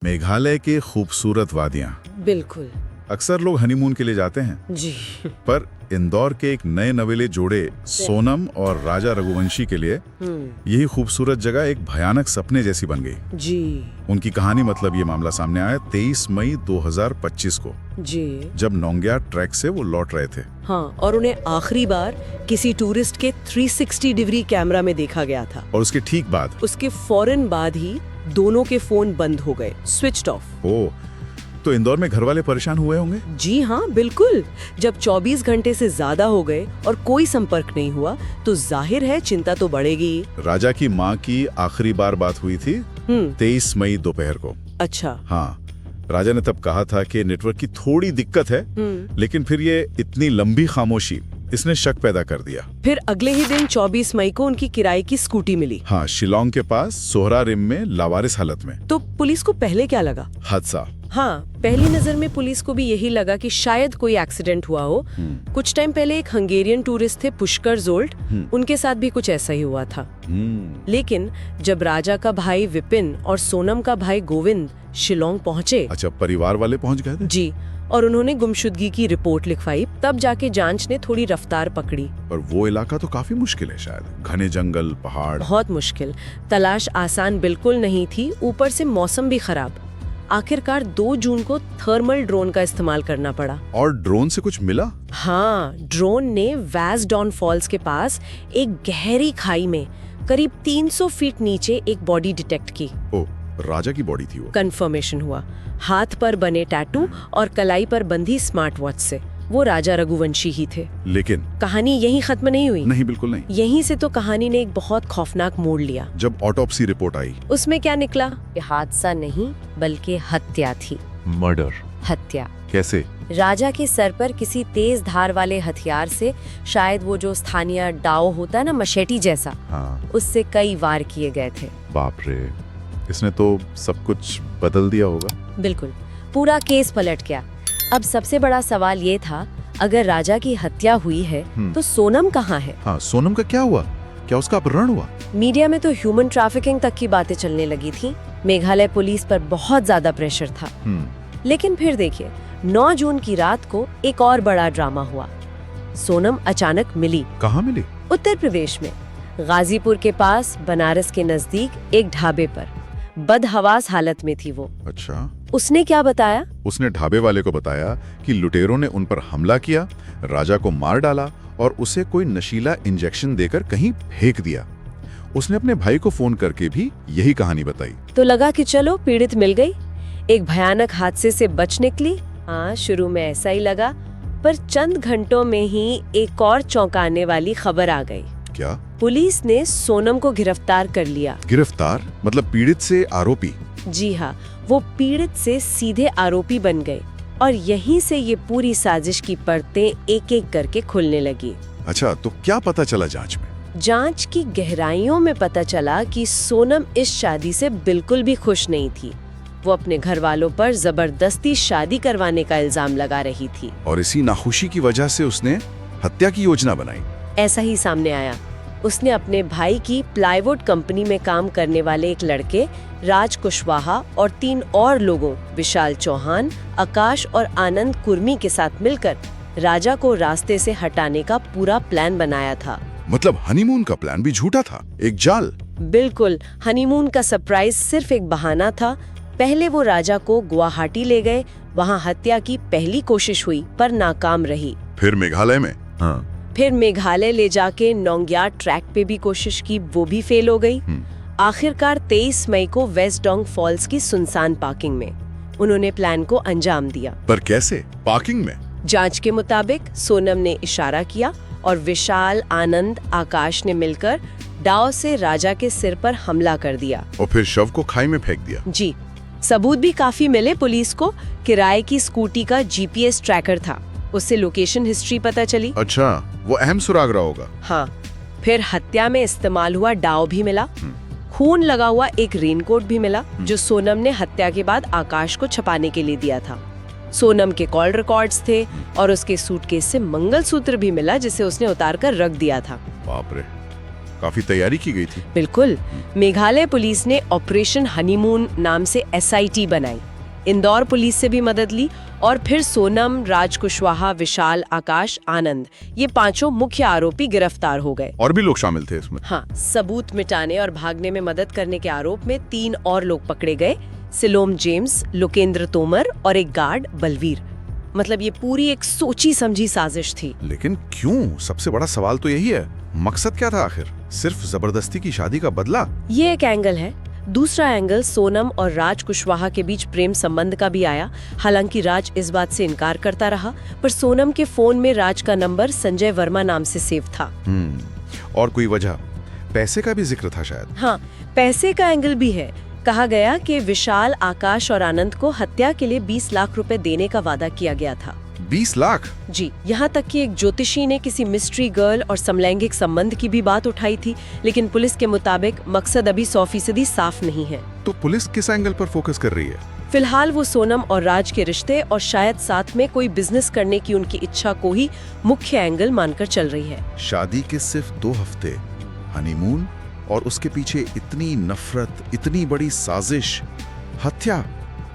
मेघालय के खूबसूरत वादियां। बिल्कुल अक्सर लोग हनीमून के लिए जाते हैं, जी। पर इंदौर के एक नए नवेले जोड़े सोनम और राजा रघुवंशी के लिए यही खूबसूरत जगह एक भयानक सपने जैसी बन गई। जी उनकी कहानी मतलब ये मामला सामने आया 23 मई 2025 को, जी। जब नोंग्या ट्रैक से वो लौट रहे थे। हाँ, और उन्हें आखिरी बार किसी टूरिस्ट के 360 डिग्री कैमरा में देखा गया था। और उसके ठीक बाद उसके फौरन बाद ही दोनों के फोन बंद हो गए, स्विच्ड ऑफ। ओ, तो इंदौर में घर वाले परेशान हुए होंगे। जी हाँ, बिल्कुल। जब 24 घंटे से ज्यादा हो गए और कोई संपर्क नहीं हुआ तो जाहिर है चिंता तो बढ़ेगी। राजा की माँ की आखिरी बार बात हुई थी 23 मई दोपहर को। अच्छा। हाँ, राजा ने तब कहा था कि नेटवर्क की थोड़ी दिक्कत है, लेकिन फिर ये इतनी लंबी खामोशी, इसने शक पैदा कर दिया। फिर अगले ही दिन 24 मई को उनकी किराए की स्कूटी मिली। हाँ, शिलोंग के पास सोहरा रिम में लावारिस हालत में। तो पुलिस को पहले क्या लगा? हादसा। हाँ, पहली नजर में पुलिस को भी यही लगा कि शायद कोई एक्सीडेंट हुआ हो। कुछ टाइम पहले एक हंगेरियन टूरिस्ट थे पुष्कर जोल्ट, उनके साथ भी कुछ ऐसा ही हुआ था। लेकिन जब राजा का भाई विपिन और सोनम का भाई गोविंद शिलोंग पहुंचे। अच्छा, परिवार वाले पहुंच गए थे? जी, और उन्होंने गुमशुदगी की रिपोर्ट लिखवाई, तब जाके जांच ने थोड़ी रफ्तार पकड़ी। और वो इलाका तो काफी मुश्किल है शायद, घने जंगल, पहाड़। बहुत मुश्किल, तलाश आसान बिल्कुल नहीं थी, ऊपर से मौसम भी खराब। आखिरकार 2 जून को थर्मल ड्रोन का इस्तेमाल करना पड़ा। और ड्रोन से कुछ मिला? हाँ, ड्रोन ने वैसडॉन फॉल्स के पास एक गहरी खाई में करीब 300 फीट नीचे एक बॉडी डिटेक्ट की। ओ, राजा की बॉडी थी वो। कंफर्मेशन हुआ, हाथ पर बने टैटू और कलाई पर बंधी स्मार्ट वॉच से वो राजा रघुवंशी ही थे। लेकिन कहानी यहीं खत्म नहीं हुई। नहीं, बिल्कुल नहीं। यहीं से तो कहानी ने एक बहुत खौफनाक मोड़ लिया। जब ऑटोप्सी रिपोर्ट आई, उसमें क्या निकला? ये हादसा नहीं बल्कि हत्या थी। मर्डर। हत्या। कैसे? राजा के सर पर किसी तेज धार वाले हथियार से, शायद वो जो स्थानीय डाओ होता है ना, मशेटी जैसा, हाँ। उससे कई वार किए गए थे। बाप रे, इसने तो सब कुछ बदल दिया होगा। बिल्कुल, पूरा केस पलट गया। अब सबसे बड़ा सवाल ये था, अगर राजा की हत्या हुई है तो सोनम कहाँ है? हाँ, सोनम का क्या हुआ? क्या उसका अपहरण हुआ? मीडिया में तो ह्यूमन ट्रैफिकिंग तक की बातें चलने लगी थी। मेघालय पुलिस पर बहुत ज्यादा प्रेशर था। लेकिन फिर देखिए, 9 जून की रात को एक और बड़ा ड्रामा हुआ। सोनम अचानक मिली। कहाँ मिली? उत्तर प्रदेश में, गाजीपुर के पास, बनारस के नजदीक एक ढाबे पर। बदहवास हालत में थी वो। अच्छा। उसने क्या बताया? उसने ढाबे वाले को बताया कि लुटेरों ने उन पर हमला किया, राजा को मार डाला और उसे कोई नशीला इंजेक्शन देकर कहीं फेंक दिया। उसने अपने भाई को फोन करके भी यही कहानी बताई। तो लगा कि चलो पीड़ित मिल गई, एक भयानक हादसे से बच निकली। हाँ, शुरू में ऐसा ही लगा, पर चंद घंटों में ही एक और चौंकाने वाली खबर आ गई। क्या? पुलिस ने सोनम को गिरफ्तार कर लिया। गिरफ्तार मतलब पीड़ित से आरोपी? जी हाँ, वो पीड़ित से सीधे आरोपी बन गए और यहीं से ये पूरी साजिश की परतें एक एक करके खुलने लगी। अच्छा, तो क्या पता चला जांच में? जांच की गहराइयों में पता चला कि सोनम इस शादी से बिल्कुल भी खुश नहीं थी। वो अपने घर वालों पर जबरदस्ती शादी करवाने का इल्जाम लगा रही थी। और इसी नाखुशी की वजह से उसने हत्या की योजना बनाई। ऐसा ही सामने आया। उसने अपने भाई की प्लाईवुड कंपनी में काम करने वाले एक लड़के राज कुशवाहा और 3 और लोगों, विशाल चौहान, आकाश और आनंद कुर्मी के साथ मिलकर राजा को रास्ते से हटाने का पूरा प्लान बनाया था। मतलब हनीमून का प्लान भी झूठा था, एक जाल। बिल्कुल, हनीमून का सरप्राइज सिर्फ एक बहाना था। पहले वो राजा को गुवाहाटी ले गए, वहाँ हत्या की पहली कोशिश हुई पर नाकाम रही। फिर मेघालय में? हाँ। फिर मेघालय ले जाके नोंग्या ट्रैक पे भी कोशिश की, वो भी फेल हो गई। आखिरकार 23 मई को वेस्टडोंग फॉल्स की सुनसान पार्किंग में उन्होंने प्लान को अंजाम दिया। पर कैसे? पार्किंग में? जांच के मुताबिक सोनम ने इशारा किया और विशाल, आनंद, आकाश ने मिलकर डाव से राजा के सिर पर हमला कर दिया और फिर शव को खाई में फेंक दिया। जी, सबूत भी काफी मिले पुलिस को। किराए की स्कूटी का GPS ट्रैकर था, उससे लोकेशन हिस्ट्री पता चली। अच्छा, वो अहम सुराग रहा होगा। हाँ, फिर हत्या में इस्तेमाल हुआ डाव भी मिला। खून लगा हुआ एक रेनकोट भी मिला, जो सोनम ने हत्या के बाद आकाश को छुपाने के लिए दिया था। सोनम के कॉल रिकॉर्ड्स थे और उसके सूटकेस से मंगलसूत्र भी मिला, जिसे उसने उतार कर रख दिया था। बाप रे। काफी तैयारी की गई थी। बिल्कुल। मेघालय पुलिस ने ऑपरेशन हनीमून नाम से SIT बनाई, इंदौर पुलिस से भी मदद ली और फिर सोनम, राज कुशवाहा, विशाल, आकाश, आनंद, ये पांचों मुख्य आरोपी गिरफ्तार हो गए। और भी लोग शामिल थे इसमें। हाँ, सबूत मिटाने और भागने में मदद करने के आरोप में 3 और लोग पकड़े गए, सिलोम जेम्स, लोकेंद्र तोमर और एक गार्ड बलवीर। मतलब ये पूरी एक सोची समझी साजिश थी। लेकिन क्यों? सबसे बड़ा सवाल तो यही है, मकसद क्या था आखिर? सिर्फ जबरदस्ती की शादी का बदला? ये एक एंगल है। दूसरा एंगल सोनम और राज कुशवाहा के बीच प्रेम संबंध का भी आया। हालांकि राज इस बात से इनकार करता रहा, पर सोनम के फोन में राज का नंबर संजय वर्मा नाम से सेव था। और कोई वजह? पैसे का भी जिक्र था शायद। हाँ, पैसे का एंगल भी है। कहा गया कि विशाल, आकाश और आनंद को हत्या के लिए 20 लाख रुपए देने का वादा किया गया था। 20 लाख? जी, यहाँ तक कि एक ज्योतिषी ने किसी मिस्ट्री गर्ल और समलैंगिक संबंध की भी बात उठाई थी, लेकिन पुलिस के मुताबिक मकसद अभी 100% साफ नहीं है। तो पुलिस किस एंगल पर फोकस कर रही है? फिलहाल वो सोनम और राज के रिश्ते और शायद साथ में कोई बिजनेस करने की उनकी इच्छा को ही मुख्य एंगल मानकर चल रही है। शादी के सिर्फ 2 हफ्ते, हनीमून, और उसके पीछे इतनी नफरत, इतनी बड़ी साजिश, हत्या,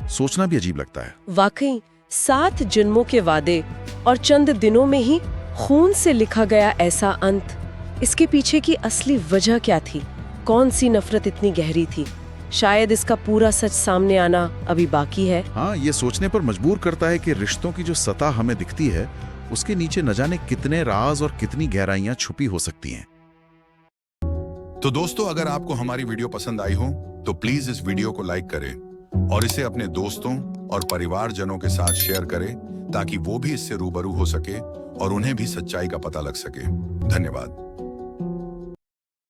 सोचना भी अजीब लगता है। वाकई 7 जन्मों के वादे और चंद दिनों में ही खून से लिखा गया ऐसा अंत। इसके पीछे की असली वजह क्या थी? कौन सी नफरत इतनी गहरी थी? शायद इसका पूरा सच सामने आना अभी बाकी है। हाँ, ये सोचने पर मजबूर करता है कि रिश्तों की जो सतह हमें दिखती है, उसके नीचे न जाने कितने राज और कितनी गहराइयां छुपी हो सकती हैं। तो दोस्तों, अगर आपको हमारी वीडियो पसंद आई हो तो प्लीज इस वीडियो को लाइक करें और इसे अपने दोस्तों और परिवारजनों के साथ शेयर करें, ताकि वो भी इससे रूबरू हो सके और उन्हें भी सच्चाई का पता लग सके। धन्यवाद।